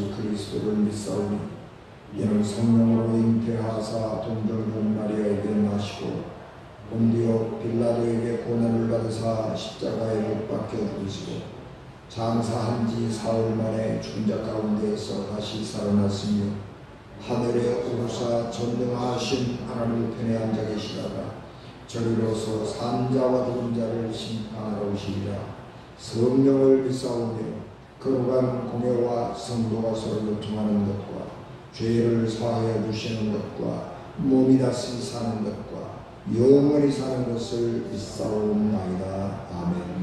예수 그리스도를 믿사오니 이는 성령으로 잉태하사 동정녀 마리아에게 나시고 본디오 빌라도에게 고난을 받으사 십자가에 못 박혀 죽으시고 장사한 지 사흘 만에 죽은 자 가운데에서 다시 살아났으며 하늘에 오르사 전능하신 하나님 편에 앉아 계시다가 저리로서 산자와 죽은 자를 심판하러 오시리라. 성령을 믿사오며 거룩한 공예와 성도가 서로 교통하는 것과 죄를 사하여 주시는 것과 몸이 다시 사는 것과 영원히 사는 것을 믿사옵나이다. 아멘.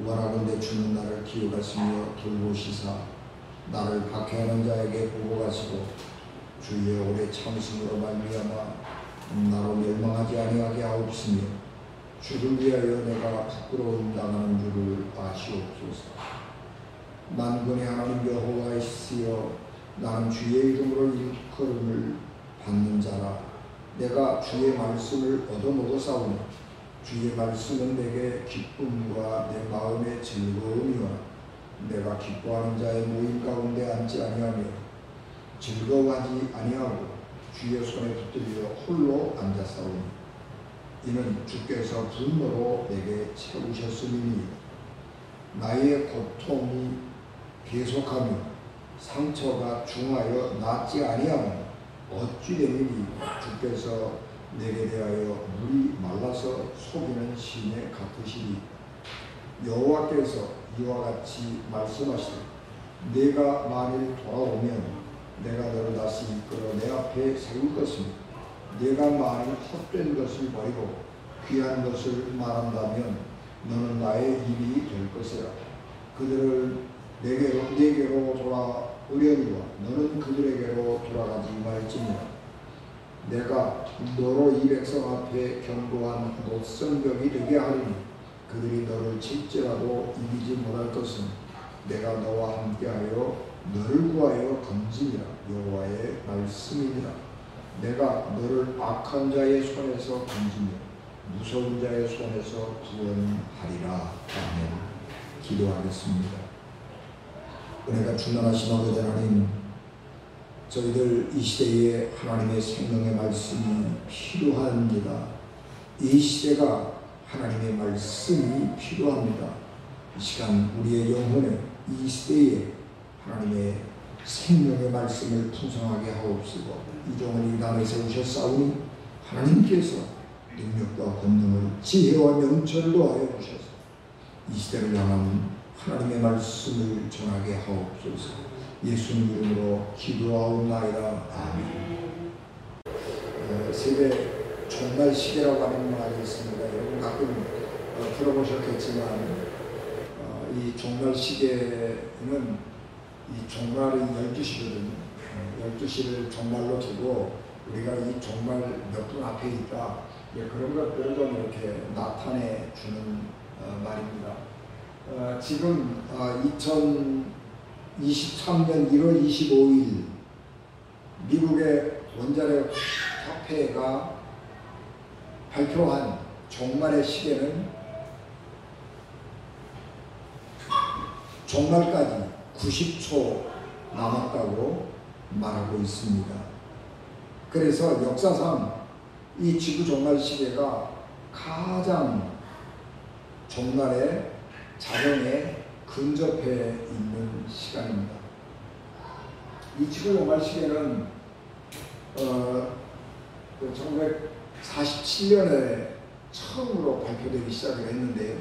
원하건대 주는 나를 기억하시며 돌보시사 나를 박해하는 자에게 보고 가시고 주의 오래 참으심으로 말미암아 나로 멸망하지 아니하게 하옵시며 주를 위하여 내가 부끄러움 당하는 줄을 아시옵소서. 만군의 하나님 여호와이시여 나는 주의 이름으로 일컬음을 받는 자라. 내가 주의 말씀을 얻어먹었사오니 주의 말씀은 내게 기쁨과 내 마음의 즐거움이와 내가 기뻐하는 자의 모임 가운데 앉지 아니하며 즐거워하지 아니하고 주의 손에 붙들려 홀로 앉았사오니 이는 주께서 분노로 내게 채우셨음이니 나의 고통이 계속하며 상처가 중하여 낫지 아니하면 어찌 되느니 주께서 내게 대하여 물이 말라서 속이는 시내 같으시리. 여호와께서 이와 같이 말씀하시되 내가 만일 돌아오면 내가 너를 다시 이끌어 내 앞에 세울 것이며 내가 만일 헛된 것을 버리고 귀한 것을 말한다면 너는 나의 입이 될 것이라. 그들을 내게로 돌아오려니와 너는 그들에게로 돌아가지 말지니라. 내가 너로 이 백성 앞에 견고한 노성벽이 되게 하리니 그들이 너를 칠지라도 이기지 못할 것은 내가 너와 함께하여 너를 구하여 건지니라. 여호와의 말씀이니라. 내가 너를 악한 자의 손에서 건지며 무서운 자의 손에서 구원하리라. 아멘. 기도하겠습니다. 은혜가 충만하신 아버지 하나님, 저희들 이 시대에 하나님의 생명의 말씀이 필요합니다. 이 시대가 하나님의 말씀이 필요합니다. 이 시간 우리의 영혼에 이 시대에 하나님의 생명의 말씀을 풍성하게 하옵시고 이 종을 이 땅에 세우셨사오니 하나님께서 능력과 권능을 지혜와 명철로 하여 주셔서 이 시대를 향한 하나님의 말씀을 전하게 하옵소서. 예수님 이름으로 기도하옵나이다. 아멘. 세계 종말 시계라고 하는 말이 있습니다. 여러분 가끔 들어보셨겠지만 이 종말 시계는 이 종말이 12시거든요. 12시를 종말로 두고 우리가 이 종말 몇 분 앞에 있다, 그런 것들을 좀 이렇게 나타내 주는 말입니다. 지금 2023년 1월 25일 미국의 원자력 협회가 발표한 종말의 시계는 종말까지 90초 남았다고 말하고 있습니다. 그래서 역사상 이 지구 종말 시계가 가장 종말의 자정에 근접해 있는 시간입니다. 이 지구 종말 시계는 1947년에 처음으로 발표되기 시작을 했는데요.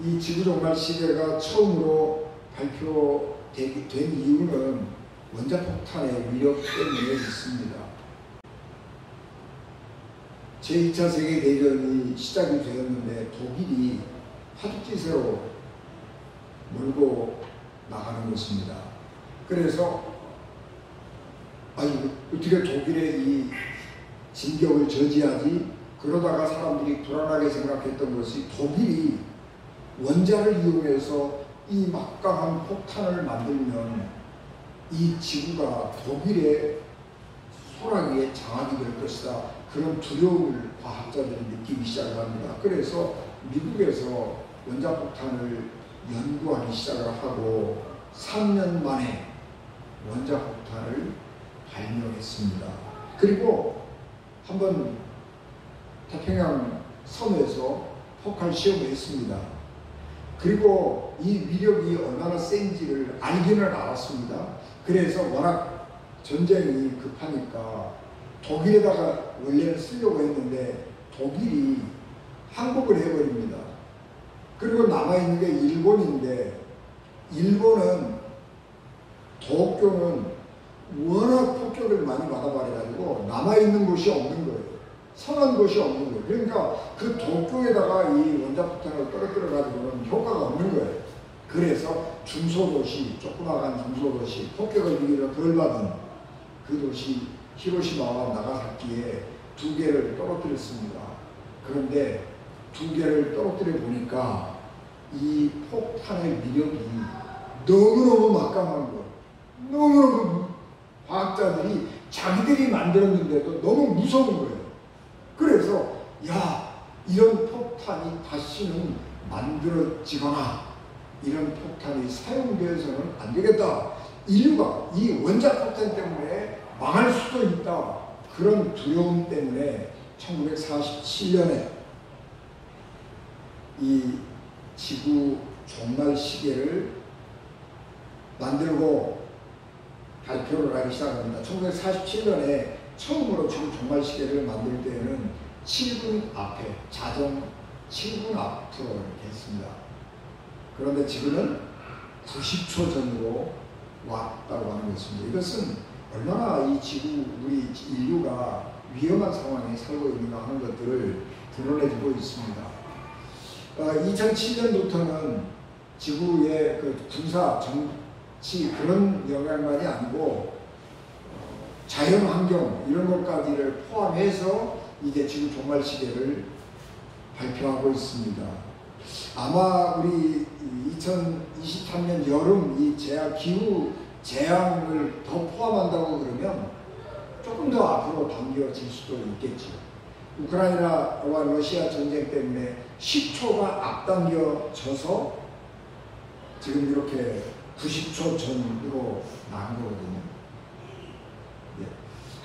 이 지구 종말 시계가 처음으로 발표된 이유는 원자폭탄의 위력 때문에 있습니다. 제2차 세계대전이 시작이 되었는데 독일이 화둑지세로 몰고 나가는 것입니다. 그래서 어떻게 독일의 이 진격을 저지하지? 그러다가 사람들이 불안하게 생각했던 것이 독일이 원자를 이용해서 이 막강한 폭탄을 만들면 이 지구가 독일의 소나기에 장악이 될 것이다. 그런 두려움을 과학자들이 느끼기 시작을 합니다. 그래서 미국에서 원자폭탄을 연구하기 시작을 하고 3년 만에 원자폭탄을 발명했습니다. 그리고 한번 태평양 섬에서 폭발 시험을 했습니다. 그리고 이 위력이 얼마나 센지를 알기는 알았습니다. 그래서 워낙 전쟁이 급하니까 독일에다가 원래는 쓰려고 했는데 독일이 항복을 해버립니다. 그리고 남아있는 게 일본인데 일본은 도쿄는 워낙 폭격을 많이 받아버려가지고 남아있는 곳이 없는 거예요. 성한 곳이 없는 거예요. 그러니까 그 도쿄에다가 이 원자폭탄을 떨어뜨려가지고는 효과가 없는 거예요. 그래서 중소도시, 조그마한 중소도시, 폭격을 비교로 덜 받은 그 도시 히로시마와 나가사키에 2개를 떨어뜨렸습니다. 그런데 2개를 떨어뜨려 보니까 이 폭탄의 위력이 너무너무 막강한 거예요. 너무너무 과학자들이 자기들이 만들었는데도 너무 무서운 거예요. 그래서 이런 폭탄이 다시는 만들어지거나 이런 폭탄이 사용되어서는 안 되겠다. 인류가 이 원자폭탄 때문에 망할 수도 있다. 그런 두려움 때문에 1947년에 이 지구 종말 시계를 만들고 발표를 하기 시작합니다. 1947년에 처음으로 지구 종말 시계를 만들 때에는 7분 앞에, 자정 7분 앞으로 이렇게 했습니다. 그런데 지금은 90초 전으로 왔다고 하는 것입니다. 이것은 얼마나 이 지구, 우리 인류가 위험한 상황에 살고 있는가 하는 것들을 드러내주고 있습니다. 2007년부터는 지구의 그 군사, 정치 그런 영향만이 아니고 자연 환경 이런 것까지를 포함해서 이제 지구 종말 시계를 발표하고 있습니다. 아마 우리 2023년 여름 이 기후 재앙을 더 포함한다고 그러면 조금 더 앞으로 당겨질 수도 있겠죠. 우크라이나와 러시아 전쟁 때문에 10초가 앞당겨져서 지금 이렇게 90초 전으로 나간 거거든요.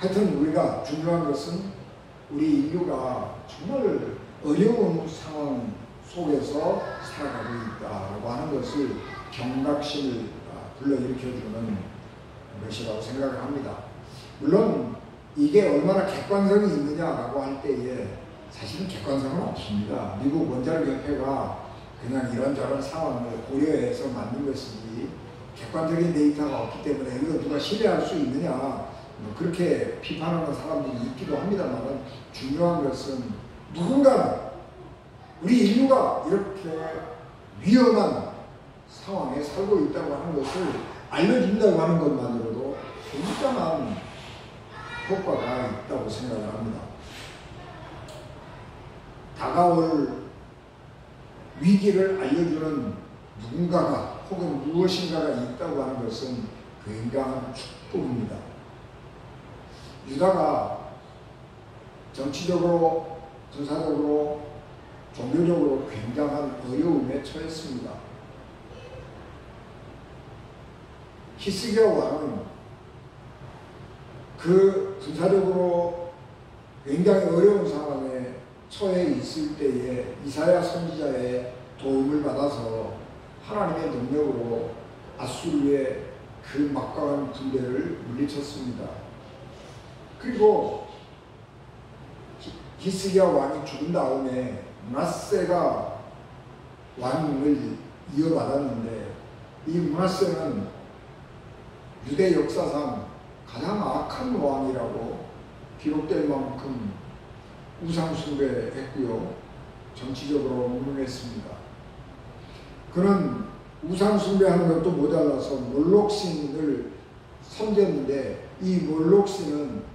하여튼 우리가 중요한 것은 우리 인류가 정말 어려운 상황 속에서 살아가고 있다고 하는 것을 경각심을 불러일으켜주는 것이라고 생각을 합니다. 물론 이게 얼마나 객관성이 있느냐라고 할 때에 사실은 객관성은 없습니다. 미국 원자력협회가 그냥 이런저런 상황을 고려해서 만든 것이지 객관적인 데이터가 없기 때문에 이거 누가 신뢰할 수 있느냐 뭐 그렇게 비판하는 사람들이 있기도 합니다만, 중요한 것은 누군가 우리 인류가 이렇게 위험한 상황에 살고 있다고 하는 것을 알려준다고 하는 것만으로도 굉장한 효과가 있다고 생각을 합니다. 다가올 위기를 알려주는 누군가가 혹은 무엇인가가 있다고 하는 것은 굉장한 축복입니다. 유다가 정치적으로, 군사적으로, 종교적으로 굉장한 어려움에 처했습니다. 히스기야 왕은 그 군사적으로 굉장히 어려운 상황에 처해 있을 때에 이사야 선지자의 도움을 받아서 하나님의 능력으로 아수르의 그 막강한 군대를 물리쳤습니다. 그리고 히스기야 왕이 죽은 다음에 므낫세가 왕을 이어받았는데, 이 므낫세는 유대 역사상 가장 악한 왕이라고 기록될 만큼 우상숭배했고요, 정치적으로 무능했습니다. 그는 우상숭배하는 것도 모자라서 몰록신을 섬겼는데, 이 몰록신은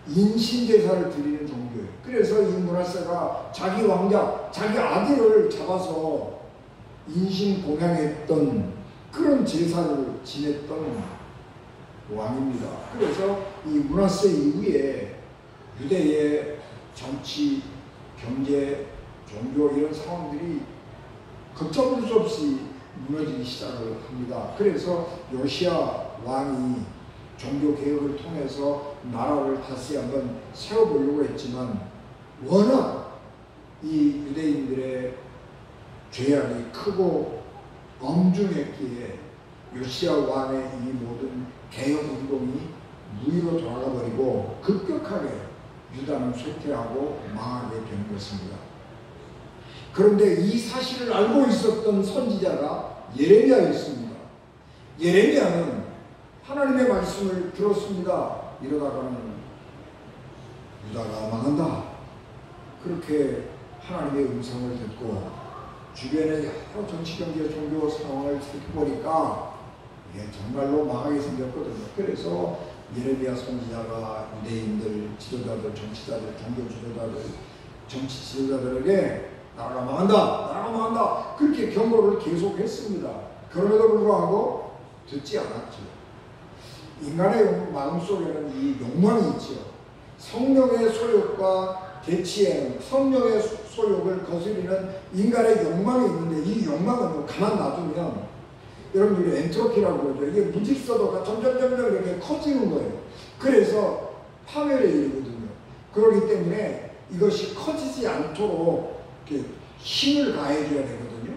인신제사를 드리는 종교예요. 그래서 이 므낫세가 자기 왕자, 자기 아들을 잡아서 인신공양했던 그런 제사를 지냈던 왕입니다. 그래서 이 므낫세 이후에 유대의 정치, 경제, 종교 이런 상황들이 걷잡을 수 없이 무너지기 시작을 합니다. 그래서 요시야 왕이 종교 개혁을 통해서 나라를 다시 한번 세워보려고 했지만, 워낙 이 유대인들의 죄악이 크고 엄중했기에 요시야 왕의 이 모든 개혁 운동이 무위로 돌아가 버리고 급격하게 유다는 쇠퇴하고 망하게 된 것입니다. 그런데 이 사실을 알고 있었던 선지자가 예레미야였습니다. 예레미야는 하나님의 말씀을 들었습니다. 이러다가는 유다가 망한다. 그렇게 하나님의 음성을 듣고 주변의 여러 정치, 경제, 종교 상황을 살펴보니까 이게 정말로 망하게 생겼거든요. 그래서 예레미야 선지자가 유대인들, 지도자들, 정치자들, 종교 지도자들, 정치 지도자들에게 나라가 망한다, 나라가 망한다, 그렇게 경고를 계속했습니다. 그럼에도 불구하고 듣지 않았죠. 인간의 마음속에는 이 욕망이 있죠. 성령의 소욕과 대치에는 성령의 소욕을 거스리는 인간의 욕망이 있는데, 이 욕망은 가만 놔두면 여러분들이 엔트로피라고 그러죠. 이게 무질서도가 점점 이렇게 커지는 거예요. 그래서 파멸에 이르거든요. 그렇기 때문에 이것이 커지지 않도록 이렇게 힘을 가해줘야 되거든요.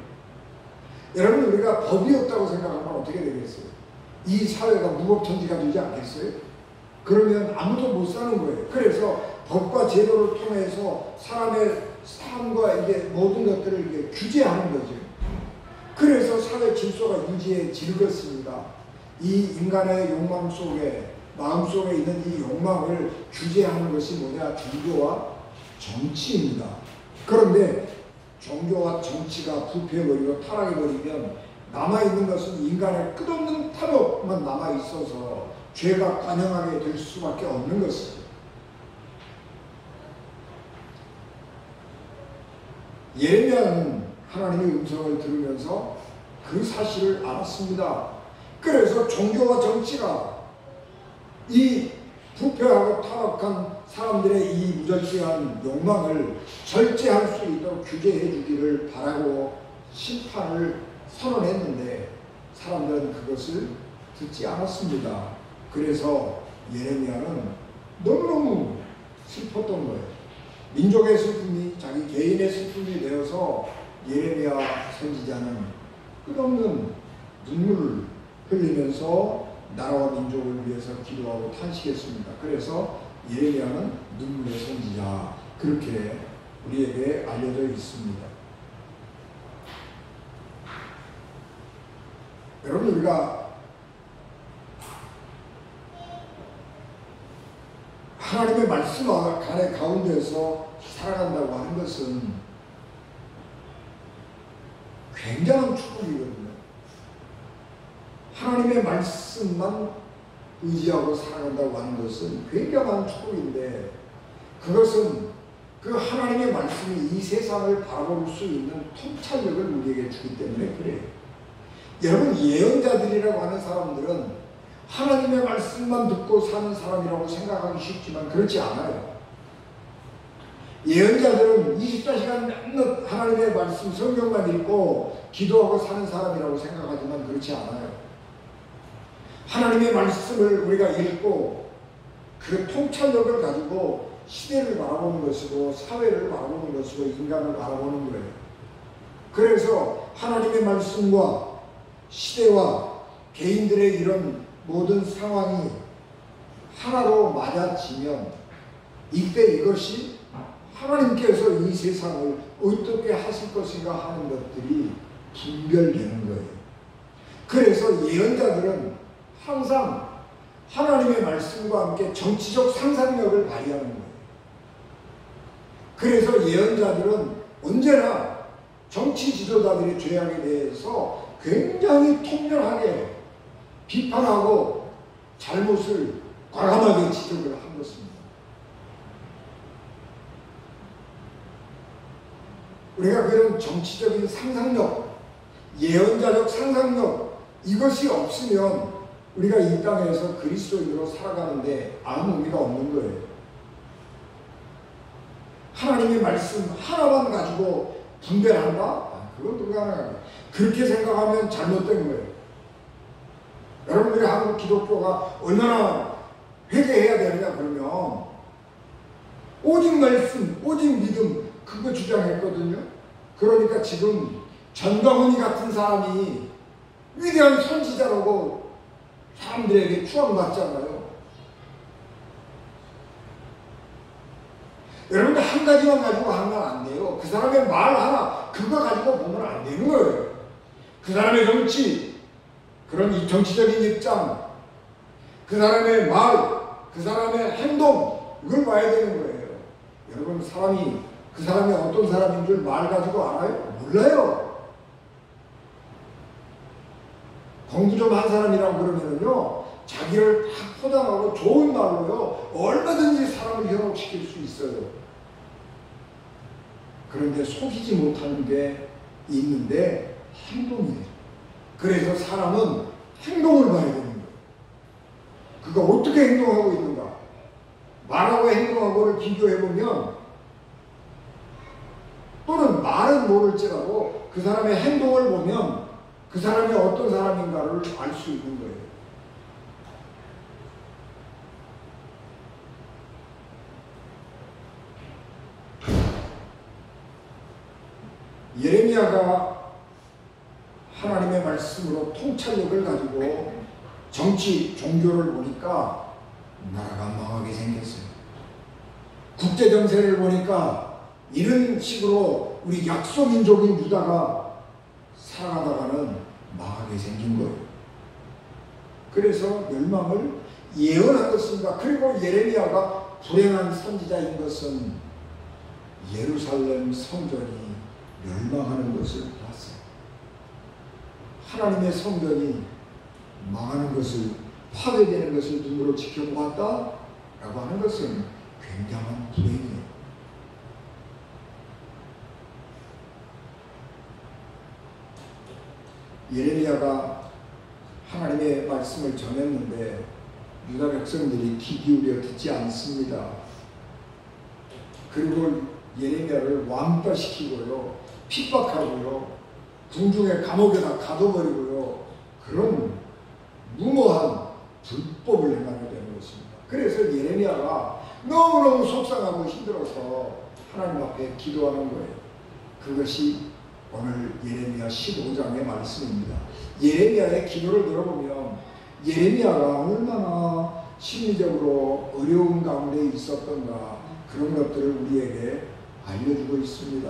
여러분, 우리가 법이 없다고 생각하면 어떻게 되겠어요? 이 사회가 무법천지가 되지 않겠어요? 그러면 아무도 못 사는 거예요. 그래서 법과 제도를 통해서 사람의 삶과 이게 모든 것들을 이게 규제하는 거죠. 그래서 사회 질서가 유지해질 것입니다. 이 인간의 욕망 속에, 마음 속에 있는 이 욕망을 규제하는 것이 뭐냐? 종교와 정치입니다. 그런데 종교와 정치가 부패해버리고 타락해버리면 남아있는 것은 인간의 끝없는 탐욕만 남아있어서 죄가 관영하게 될 수밖에 없는 것이죠. 예레미야는 하나님의 음성을 들으면서 그 사실을 알았습니다. 그래서 종교와 정치가 이 부패하고 타락한 사람들의 이 무절제한 욕망을 절제할 수 있도록 규제해 주기를 바라고 심판을 선언했는데, 사람들은 그것을 듣지 않았습니다. 그래서 예레미야는 너무너무 슬펐던 거예요. 민족의 슬픔이 자기 개인의 슬픔이 되어서 예레미야 선지자는 끝없는 눈물을 흘리면서 나라와 민족을 위해서 기도하고 탄식했습니다. 그래서 예레미야는 눈물의 선지자, 그렇게 우리에게 알려져 있습니다. 여러분, 우리가 하나님의 말씀 가운데서 살아간다고 하는 것은 굉장한 축복이거든요. 하나님의 말씀만 의지하고 살아간다고 하는 것은 굉장한 축복인데, 그것은 그 하나님의 말씀이 이 세상을 바라볼 수 있는 통찰력을 우리에게 주기 때문에 그래요. 여러분, 예언자들이라고 하는 사람들은 하나님의 말씀만 듣고 사는 사람이라고 생각하기 쉽지만 그렇지 않아요. 예언자들은 24시간 맨날 하나님의 말씀, 성경만 읽고 기도하고 사는 사람이라고 생각하지만 그렇지 않아요. 하나님의 말씀을 우리가 읽고 그 통찰력을 가지고 시대를 바라보는 것이고 사회를 바라보는 것이고 인간을 바라보는 거예요. 그래서 하나님의 말씀과 시대와 개인들의 이런 모든 상황이 하나로 맞아지면 이때 이것이 하나님께서 이 세상을 어떻게 하실 것인가 하는 것들이 분별되는 거예요. 그래서 예언자들은 항상 하나님의 말씀과 함께 정치적 상상력을 발휘하는 거예요. 그래서 예언자들은 언제나 정치 지도자들의 죄악에 대해서 굉장히 통렬하게 비판하고 잘못을 과감하게 지적을 한 것입니다. 우리가 그런 정치적인 상상력, 예언자적 상상력, 이것이 없으면 우리가 이 땅에서 그리스도인으로 살아가는데 아무 의미가 없는 거예요. 하나님의 말씀 하나만 가지고 분별한다? 그건 불가능합니다. 그렇게 생각하면 잘못된 거예요. 여러분들이 한국 기독교가 얼마나 회개해야 되느냐 그러면 오직 말씀, 오직 믿음, 그거 주장했거든요. 그러니까 지금 전광훈이 같은 사람이 위대한 선지자라고 사람들에게 추앙받잖아요. 여러분들 한 가지만 가지고 하면 안 돼요. 그 사람의 말 하나 그거 가지고 보면 안 되는 거예요. 그 사람의 정치, 그런 이 정치적인 입장, 그 사람의 말, 그 사람의 행동, 이걸 봐야 되는 거예요. 여러분, 그 사람이 어떤 사람인 줄 말 가지고 알아요? 몰라요. 공부 좀 한 사람이라고 그러면은요, 자기를 다 포장하고 좋은 말로요, 얼마든지 사람을 현혹시킬 수 있어요. 그런데 속이지 못하는 게 있는데 행동이에요. 그래서 사람은 행동을 봐야 되는 거예요. 그가 어떻게 행동하고 있는가? 말하고 행동하고를 비교해보면, 또는 말은 모를지라도 그 사람의 행동을 보면 그 사람이 어떤 사람인가를 알 수 있는 거예요. 예레미야가 하나님의 말씀으로 통찰력을 가지고 정치, 종교를 보니까 나라가 망하게 생겼어요. 국제정세를 보니까 이런 식으로 우리 약소민족인 유다가 살아가다가는 망하게 생긴 거예요. 그래서 멸망을 예언한 것입니다. 그리고 예레미야가 불행한 선지자인 것은 예루살렘 성전이 멸망하는 것을 봤어요. 하나님의 성전이 망하는 것을, 파괴되는 것을 눈으로 지켜보았다라고 하는 것은 굉장한 불행이에요. 예레미야가 하나님의 말씀을 전했는데 유다 백성들이 귀 기울여 듣지 않습니다. 그리고 예레미야를 왕따시키고요, 핍박하고요, 궁중의 감옥에다 가둬버리고요, 그런 무모한 불법을 행하게 되는 것입니다. 그래서 예레미야가 너무너무 속상하고 힘들어서 하나님 앞에 기도하는 거예요. 그것이 오늘 예레미야 15장의 말씀입니다. 예레미야의 기도를 들어보면 예레미야가 얼마나 심리적으로 어려운 가운데 있었던가, 그런 것들을 우리에게 알려주고 있습니다.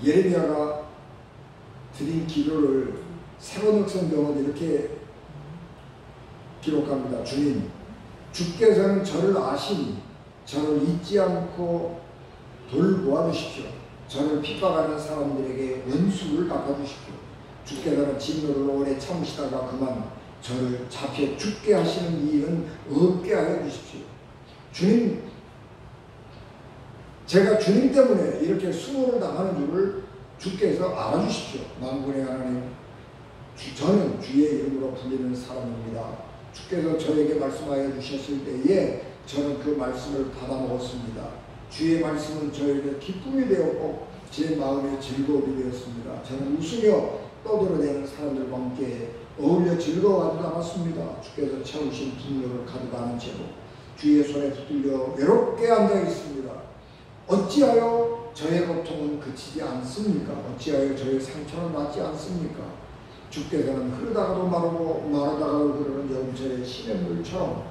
예레미야가 드린 기도를 세번역 성경은 이렇게 기록합니다. 주님, 주께서는 저를 아시니 저를 잊지 않고 돌보아 주십시오. 저를 핍박하는 사람들에게 원수를 갚아주십시오. 주께서는 진노를 오래 참으시다가 그만 저를 잡혀 죽게 하시는 일은 없게 하여 주십시오. 주님, 제가 주님 때문에 이렇게 수모를 당하는 줄을 주께서 알아주십시오. 만군의 하나님, 저는 주의 이름으로 불리는 사람입니다. 주께서 저에게 말씀하여 주셨을 때에 저는 그 말씀을 받아 먹었습니다. 주의 말씀은 저에게 기쁨이 되었고 제 마음에 즐거움이 되었습니다. 저는 웃으며 떠들어대는 사람들과 함께 어울려 즐거워하지 않았습니다. 주께서 채우신 분노를 가져가는 채로 주의 손에 붙들려 외롭게 앉아 있습니다. 어찌하여 저의 고통은 그치지 않습니까? 어찌하여 저의 상처는 낫지 않습니까? 주께서는 흐르다가도 마르고 마르다가도 흐르는 여름철의 시냇물처럼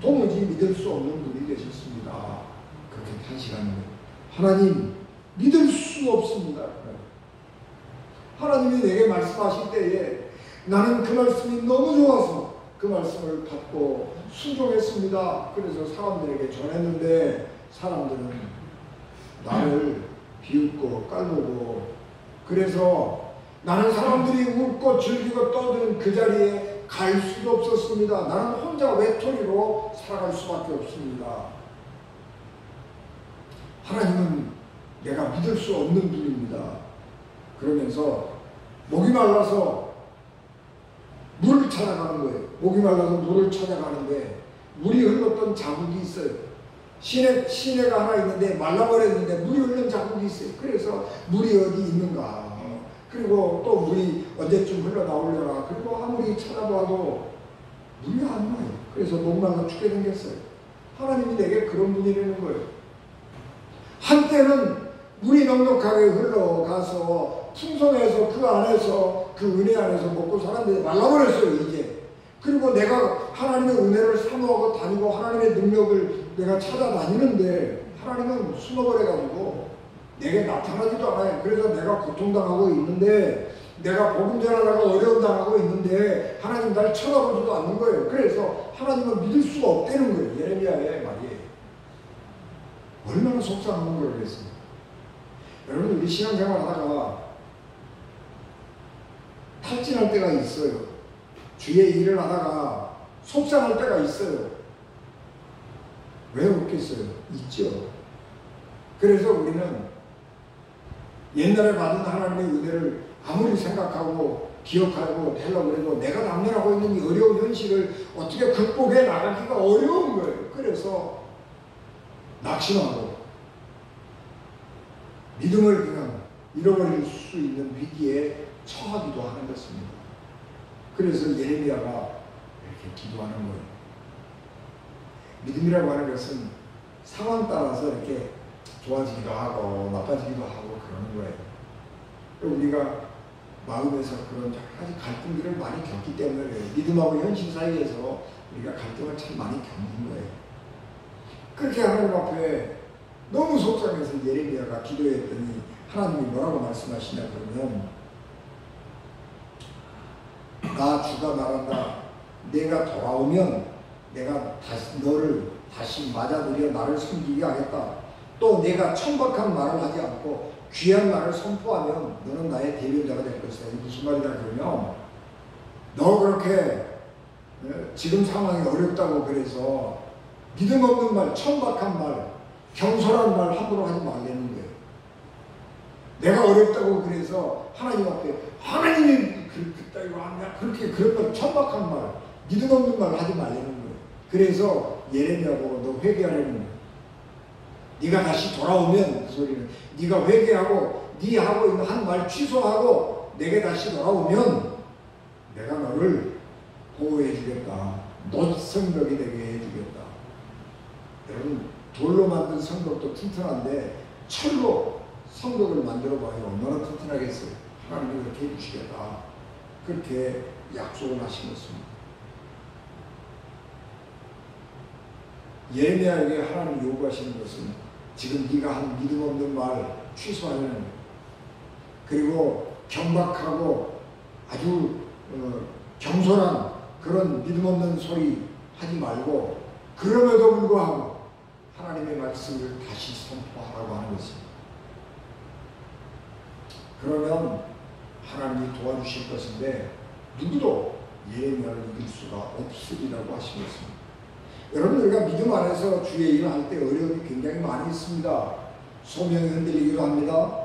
도무지 믿을 수 없는 분이 되셨습니다. 그렇게 탄식하는 거예요. 하나님, 믿을 수 없습니다. 하나님이 내게 말씀하실 때에 나는 그 말씀이 너무 좋아서 그 말씀을 받고 순종했습니다. 그래서 사람들에게 전했는데 사람들은 나를 비웃고 깔보고, 그래서 나는 사람들이 웃고 즐기고 떠드는 그 자리에 갈 수도 없었습니다. 나는 혼자 외톨이로 살아갈 수밖에 없습니다. 하나님은 내가 믿을 수 없는 분입니다. 그러면서 목이 말라서 물을 찾아가는 거예요. 목이 말라서 물을 찾아가는데 물이 흘렀던 자국이 있어요. 시내가 하나 있는데 말라버렸는데 물이 흐른 자국이 있어요. 그래서 물이 어디 있는가. 그리고 또 물이 언제쯤 흘러나오려나. 그리고 아무리 찾아봐도 물이 안 나요. 그래서 목말라 죽게 생겼어요. 하나님이 내게 그런 분이라는 거예요. 한때는 물이 넉넉하게 흘러가서 풍성해서 그 안에서 그 은혜 안에서 먹고 살았는데 말라버렸어요. 이제. 그리고 내가 하나님의 은혜를 사모하고 다니고 하나님의 능력을 내가 찾아다니는데 하나님은 숨어버려가지고 내게 나타나지도 않아요. 그래서 내가 고통당하고 있는데, 내가 복음 전하다가 어려움 당하고 있는데 하나님 날 쳐다보지도 않는 거예요. 그래서 하나님을 믿을 수가 없다는 거예요. 예레미야의 말이에요. 얼마나 속상한 걸 그랬습니까? 여러분, 우리 신앙생활 하다가 탈진할 때가 있어요. 주의 일을 하다가 속상할 때가 있어요. 왜 없겠어요? 있죠. 그래서 우리는 옛날에 받은 하나님의 은혜를 아무리 생각하고 기억하고 하려고 해도 내가 남녀하고 있는 이 어려운 현실을 어떻게 극복해 나가기가 어려운 거예요. 그래서 낙심하고 믿음을 그냥 잃어버릴 수 있는 위기에 처하기도 하는 것입니다. 그래서 예레미야가 이렇게 기도하는 거예요. 믿음이라고 하는 것은 상황 따라서 이렇게 좋아지기도 하고 나빠지기도 하고 그러는 거예요. 우리가 마음에서 그런 여러 가지 갈등들을 많이 겪기 때문에 믿음하고 현실 사이에서 우리가 갈등을 참 많이 겪는 거예요. 그렇게 하나님 앞에 너무 속상해서 예레미야가 기도했더니 하나님이 뭐라고 말씀하시냐 그러면, 나 주가 말한다. 내가 돌아오면 내가 너를 다시 맞아들여 나를 섬기게 하겠다. 또 내가 천박한 말을 하지 않고 귀한 말을 선포하면 너는 나의 대변자가 될 것이다. 이게 무슨 말이냐 그러면, 너 그렇게 지금 상황이 어렵다고 그래서 믿음 없는 말, 천박한 말, 경솔한 말 함부로 하지 말라는 거예요. 내가 어렵다고 그래서 하나님 앞에 하나님이 그따위로 하냐, 그렇게 그런 말, 천박한 말, 믿음 없는 말 하지 말라는 거예요. 그래서 예레미야 보고 너 회개하라는 거예요. 네가 다시 돌아오면, 그 소리는 네가 회개하고 네 하고 있는 한 말 취소하고 내게 다시 돌아오면 내가 너를 보호해 주겠다. 너 성벽이 되게 해 주겠다. 여러분, 돌로 만든 성벽도 튼튼한데 철로 성벽을 만들어 봐요. 얼마나 튼튼하겠어요. 하나님이 그렇게 해 주시겠다. 그렇게 약속을 하신 것입니다. 예레미야에게 하나님 요구하시는 것은 지금 네가 한 믿음 없는 말 취소하는, 그리고 경박하고 아주 경솔한 그런 믿음 없는 소리 하지 말고 그럼에도 불구하고 하나님의 말씀을 다시 선포하라고 하는 것입니다. 그러면 하나님이 도와주실 것인데 누구도 예언을 이길 수가 없으리라고 하신 것입니다. 여러분, 우리가 믿음 안에서 주의 일을 할 때 어려움이 굉장히 많이 있습니다. 소명이 흔들리기도 합니다.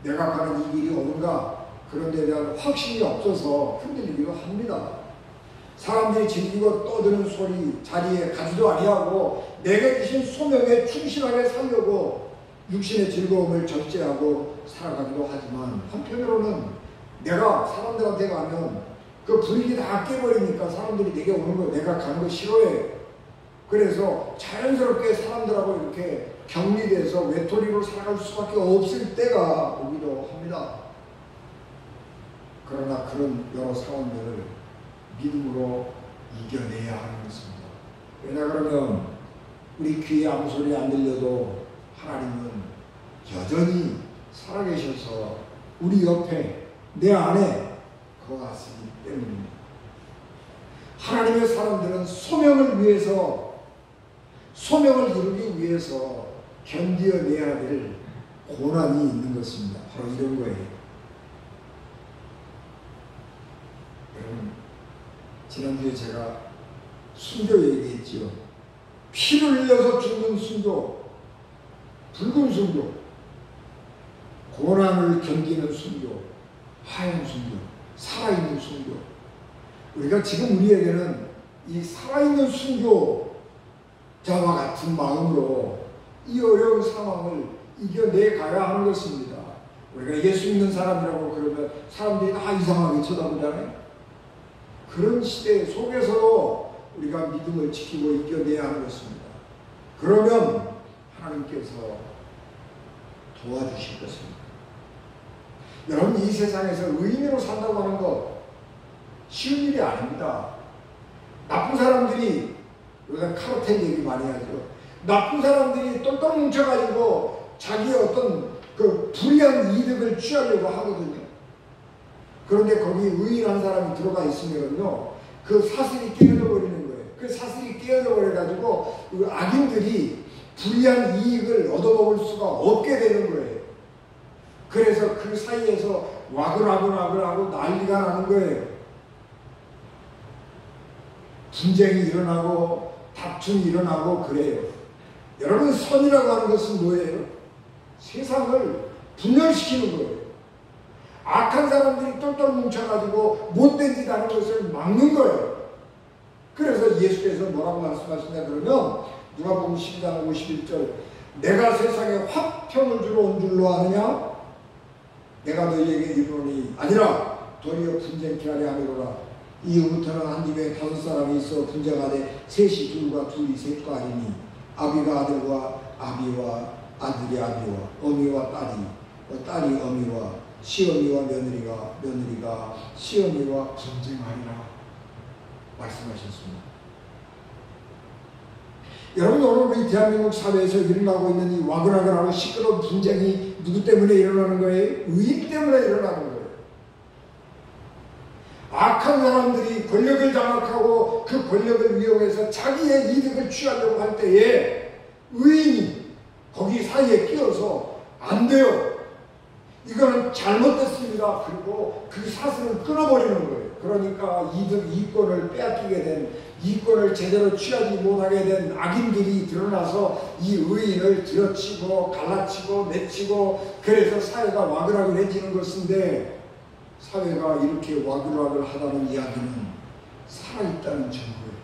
내가 가는 이 길이 옳은가 그런 데 대한 확신이 없어서 흔들리기도 합니다. 사람들이 즐기고 떠드는 소리 자리에 가지도 아니하고 내게 주신 소명에 충실하게 살려고 육신의 즐거움을 절제하고 살아가기도 하지만 한편으로는 내가 사람들한테 가면 그 분위기 다 깨버리니까 사람들이 내게 오는 거 내가 가는 거 싫어해. 그래서 자연스럽게 사람들하고 이렇게 격리돼서 외톨이로 살아갈 수밖에 없을 때가 오기도 합니다. 그러나 그런 여러 상황들을 믿음으로 이겨내야 하는 것입니다. 왜냐 그러면 우리 귀에 아무 소리 안 들려도 하나님은 여전히 살아계셔서 우리 옆에 내 안에 거하시기 때문입니다. 하나님의 사람들은 소명을 위해서 소명을 이루기 위해서 견디어내야 될 고난이 있는 것입니다. 바로 이런 거예요. 여러분, 지난주에 제가 순교 얘기했지요. 피를 흘려서 죽는 순교, 붉은 순교, 고난을 견디는 순교, 하얀 순교, 살아있는 순교. 우리가 지금 우리에게는 이 살아있는 순교자와 같은 마음으로 이 어려운 상황을 이겨내 가야 하는 것입니다. 우리가 예수 믿는 사람이라고 그러면 사람들이 다 이상하게 쳐다보잖아요. 그런 시대 속에서도 우리가 믿음을 지키고 이겨내야 하는 것입니다. 그러면 하나님께서 도와주실 것입니다. 여러분, 이 세상에서 의인으로 산다고 하는 것 쉬운 일이 아닙니다. 나쁜 사람들이, 우리가 카르텔 얘기 많이 하죠. 나쁜 사람들이 똘똘 뭉쳐가지고 자기의 어떤 그 불리한 이득을 취하려고 하거든요. 그런데 거기 의인한 사람이 들어가 있으면요, 그 사슬이 깨어져 버리는 거예요. 그 사슬이 깨어져 버려가지고 그 악인들이 불리한 이익을 얻어먹을 수가 없게 되는 거예요. 그래서 그 사이에서 와글와글하고 난리가 나는 거예요. 분쟁이 일어나고 다툼이 일어나고 그래요. 여러분, 선이라고 하는 것은 뭐예요? 세상을 분열시키는 거예요. 악한 사람들이 똘똘 뭉쳐가지고 못된 짓 하는 것을 막는 거예요. 그래서 예수께서 뭐라고 말씀하시냐 그러면 누가복음 12장 51절, 내가 세상에 화평을 주러 온 줄로 아느냐? 내가 너희에게 이르노니 아니라 도리어 분쟁케 하려 함이로라. 이후부터는 한 집에 5사람이 있어 분쟁하되 셋이 둘과 둘이 셋과 아니니 아비가 아들과 아비와 아들이 아비와 어미와 딸이 어미와 시어미와 며느리가 시어미와 분쟁하리라 말씀하셨습니다. 여러분, 오늘 우리 대한민국 사회에서 일어나고 있는 이 와글와글하고 시끄러운 분쟁이 누구 때문에 일어나는 거예요? 의인 때문에 일어나는 거예요. 악한 사람들이 권력을 장악하고 그 권력을 이용해서 자기의 이득을 취하려고 할 때에 의인이 거기 사이에 끼어서 안 돼요. 이거는 잘못됐습니다. 그리고 그 사슬을 끊어버리는 거예요. 그러니까 이권을 빼앗기게 된, 이권을 제대로 취하지 못하게 된 악인들이 드러나서 이 의인을 들여치고 갈라치고 내치고, 그래서 사회가 와글와글해지는 것인데, 사회가 이렇게 와글와글하다는 이야기는 살아있다는 증거예요.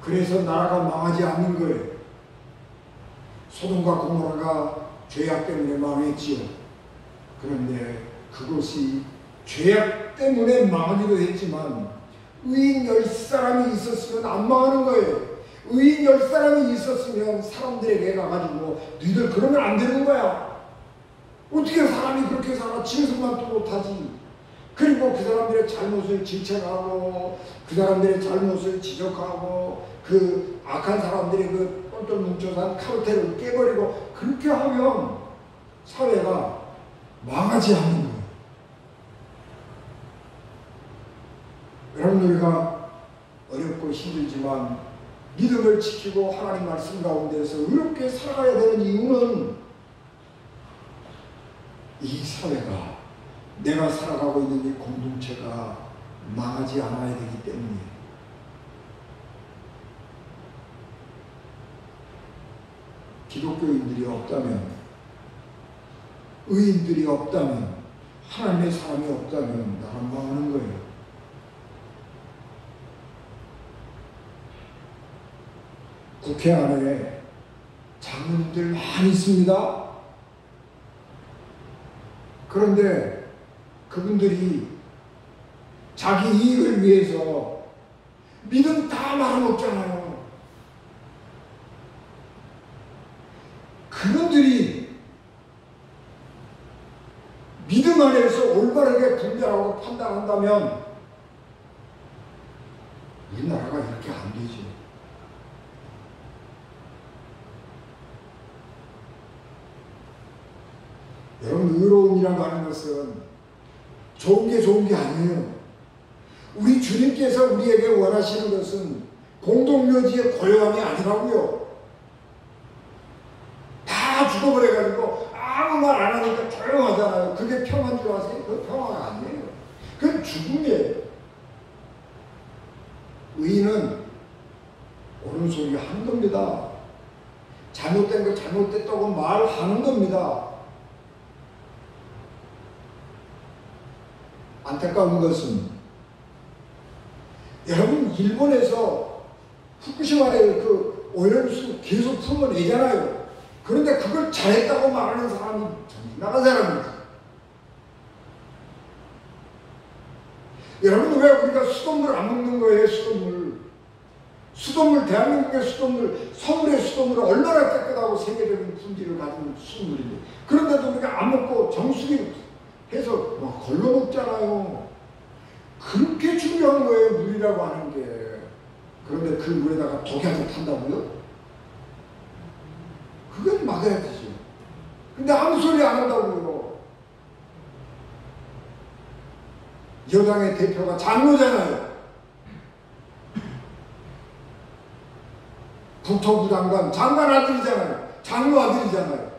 그래서 나라가 망하지 않는 거예요. 소돔과 고모라가 죄악 때문에 망했지요. 그런데 그것이 죄악 때문에 망하기도 했지만 의인 10사람이 있었으면 안 망하는 거예요. 의인 10사람이 있었으면 사람들에게 가가지고 너희들 그러면 안 되는 거야. 어떻게 사람이 그렇게 살아? 짐승만 또 못하지. 그리고 그 사람들의 잘못을 질책하고 그 사람들의 잘못을 지적하고 그 악한 사람들의 그 똘똘 뭉쳐서 한 카르텔을 깨버리고, 그렇게 하면 사회가 망하지 않는 거예요. 여러분, 우리가 어렵고 힘들지만 믿음을 지키고 하나님 말씀 가운데서 의롭게 살아가야 되는 이유는 이 사회가, 내가 살아가고 있는 이 공동체가 망하지 않아야 되기 때문이에요. 기독교인들이 없다면, 의인들이 없다면, 하나님의 사람이 없다면 나는 망하는 거예요. 국회 안에 장로님들 많이 있습니다. 그런데 그분들이 자기 이익을 위해서 믿음 다 말아먹잖아요. 그분들이 믿음 안에서 올바르게 분별하고 판단한다면 우리나라가 이렇게 안 되죠. 여러분, 의로움이라고 하는 것은 좋은 게 아니에요. 우리 주님께서 우리에게 원하시는 것은 공동묘지의 고요함이 아니라고요. 다 죽어버려가지고 아무 말 안 하니까 조용하잖아요. 그게 평화인 줄 아세요? 그 평화가 아니에요. 그건 죽음이에요. 의인은 옳은 소리 하는 겁니다. 잘못된 거 잘못됐다고 말하는 겁니다. 안타까운 것은 여러분, 일본에서 후쿠시마의 그 오염수 계속 품어내잖아요. 그런데 그걸 잘했다고 말하는 사람이 정나간 사람입니다. 여러분, 왜 우리가 수돗물 안 먹는 거예요? 수돗물, 대한민국의 수돗물, 서울의 수돗물은 얼마나 깨끗하고 세계적인 품질을 가진 수돗물인데, 그런데도 우리가 안 먹고 정수기 해서 막 걸러 먹잖아요. 그렇게 중요한 거예요, 물이라고 하는 게. 그런데 그 물에다가 독약을 탄다고요? 그건 막아야 되죠. 근데 아무 소리 안 한다고요. 여당의 대표가 장로잖아요. 국토부 장관, 장관 아들이잖아요. 장로 아들이잖아요.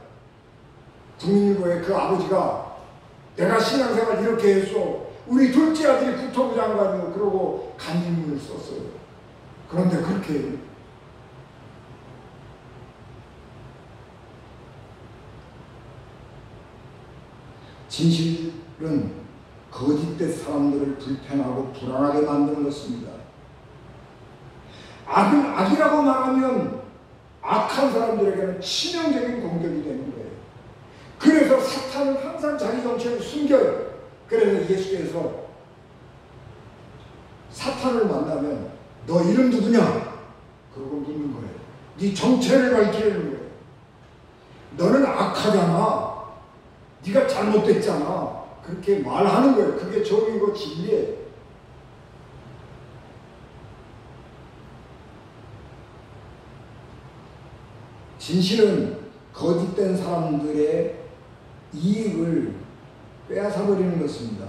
국민일보의 그 아버지가 내가 신앙생활 이렇게 했어. 우리 둘째 아들이 국토부 장관이요. 그러고 간증문을 썼어요. 그런데 그렇게 진실은 거짓된 사람들을 불편하고 불안하게 만드는 것입니다. 악은 악이라고 말하면 악한 사람들에게는 치명적인 공격이 되는 거예요. 그래서 사탄은 항상 자기 정체를 숨겨요. 그래서 예수께서 사탄을 만나면 너 이름 누구냐? 그러고 묻는 거예요. 네 정체를 밝히려는 거예요. 너는 악하잖아. 네가 잘못됐잖아. 그렇게 말하는 거예요. 그게 정의고 진리예요. 진실은 거짓된 사람들의 이익을 빼앗아버리는 것입니다.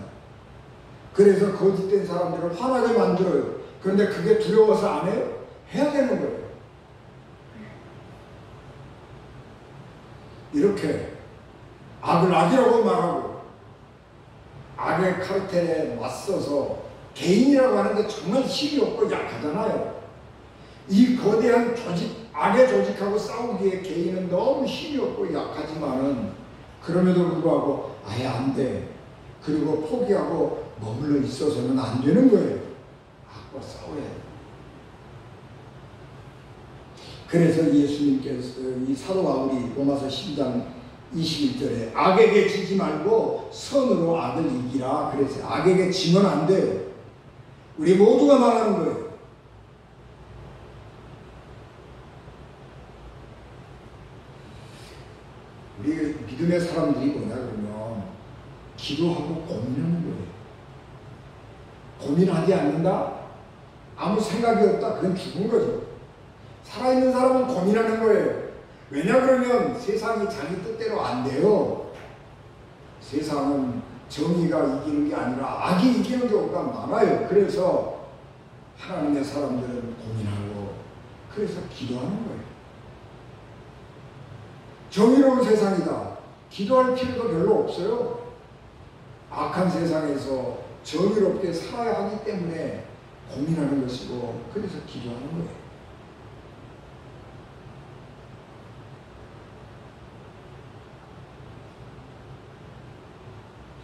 그래서 거짓된 사람들을 화나게 만들어요. 그런데 그게 두려워서 안 해요? 해야 되는 거예요. 이렇게 악을 악이라고 말하고 악의 카르텔에 맞서서 개인이라고 하는데 정말 힘이 없고 약하잖아요. 이 거대한 조직, 악의 조직하고 싸우기에 개인은 너무 힘이 없고 약하지만은 그럼에도 불구하고 아예 안 돼. 그리고 포기하고 머물러 있어서는 안 되는 거예요. 악과 싸워야 돼요. 그래서 예수님께서 이 사도 바울이 로마서 12장 21절에 악에게 지지 말고 선으로 악을 이기라. 그래서 악에게 지면 안 돼요. 우리 모두가 말하는 거예요. 우리 믿음의 사람들이 뭐냐 그러면 기도하고 고민하는 거예요. 고민하지 않는다? 아무 생각이 없다? 그건 죽은 거죠. 살아있는 사람은 고민하는 거예요. 왜냐 그러면 세상이 자기 뜻대로 안 돼요. 세상은 정의가 이기는 게 아니라 악이 이기는 경우가 많아요. 그래서 하나님의 사람들은 고민하고 그래서 기도하는 거예요. 정의로운 세상이다. 기도할 필요도 별로 없어요. 악한 세상에서 정의롭게 살아야 하기 때문에 고민하는 것이고 그래서 기도하는 거예요.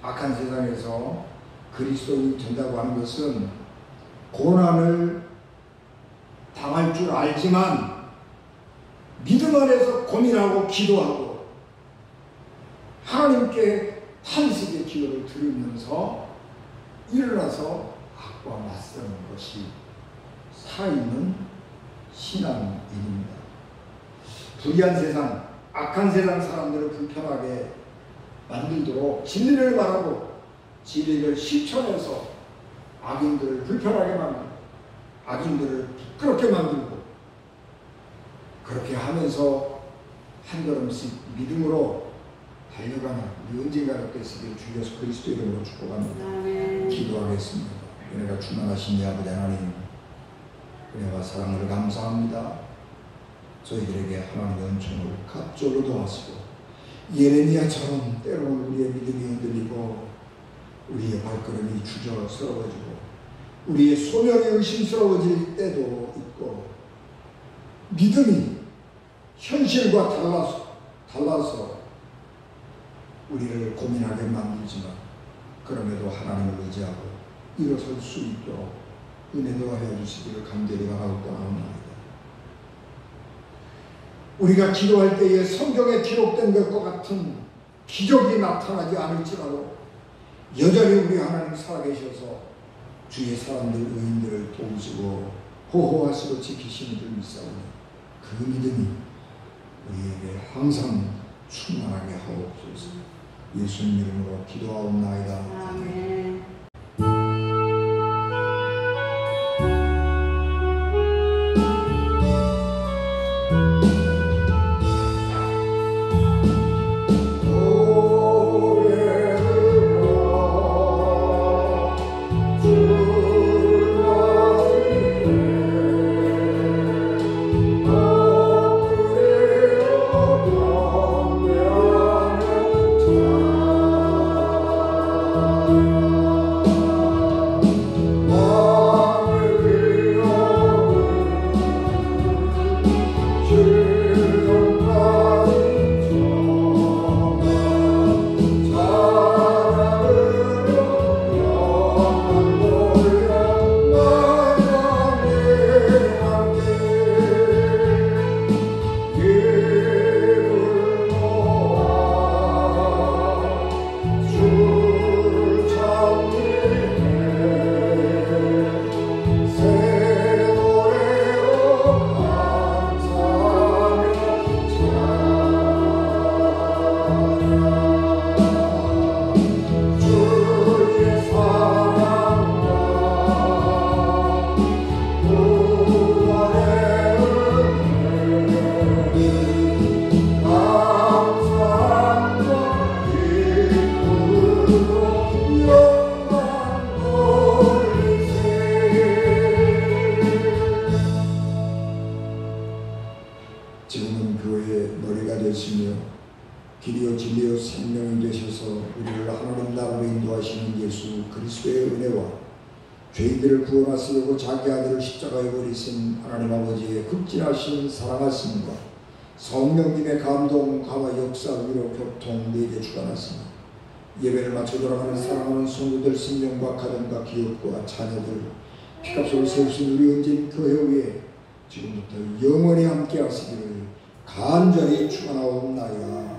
악한 세상에서 그리스도인이 된다고 하는 것은 고난을 당할 줄 알지만 믿음 안에서 고민하고 기도하고 하나님께 탄식의 기도를 들으면서 일어나서 악과 맞서는 것이 살아있는 신앙인입니다. 불의한 세상, 악한 세상 사람들을 불편하게 만들도록 진리를 말하고 진리를 실천해서 악인들을 불편하게 만들고 악인들을 부끄럽게 만들고 그렇게 하면서 한 걸음씩 믿음으로 달려가는 우리 언젠가 되시기를 주 예수 그리스도 이름으로 축복합니다. 기도하겠습니다. 은혜가 충만하신 아버지 하나님, 은혜와 사랑을 감사합니다. 저희들에게 하나님의 은총을 갑절로 도와주시고 예레미야처럼 때로는 우리의 믿음이 흔들리고 우리의 발걸음이 주저스러워지고 우리의 소명이 의심스러워질 때도 있고 믿음이 현실과 달라서 우리를 고민하게 만들지만 그럼에도 하나님을 의지하고 일어설 수 있도록 은혜도 하여 주시기를 간절히 바라고 떠나옵나이다. 우리가 기도할 때에 성경에 기록된 것과 같은 기적이 나타나지 않을지라도 여전히 우리 하나님 살아계셔서 주의 사람들 의인들을 도우시고 보호하시고 지키시는 줄 믿사오니 그 믿음이 우리에게 항상 충만하게 하옵소서. 예수님 이름으로 기도하옵나이다. 아멘. 지금은 교회의 머리가 되시며 길이요 진리요 생명이 되셔서 우리를 하나님 나라로 인도하시는 예수 그리스도의 은혜와 죄인들을 구원하시려고 자기 아들을 십자가에 버리신 하나님 아버지의 극진하신 사랑하심과 성령님의 감동과 역사 위로 교통 내게 주관하시니 예배를 마쳐 돌아가는 사랑하는 성도들 생명과 가정과 기업과 자녀들 피값으로 세우신 우리 언제인 교회 위에 지금부터 영원히 함께 하시기를 간절히 축원하옵나이다.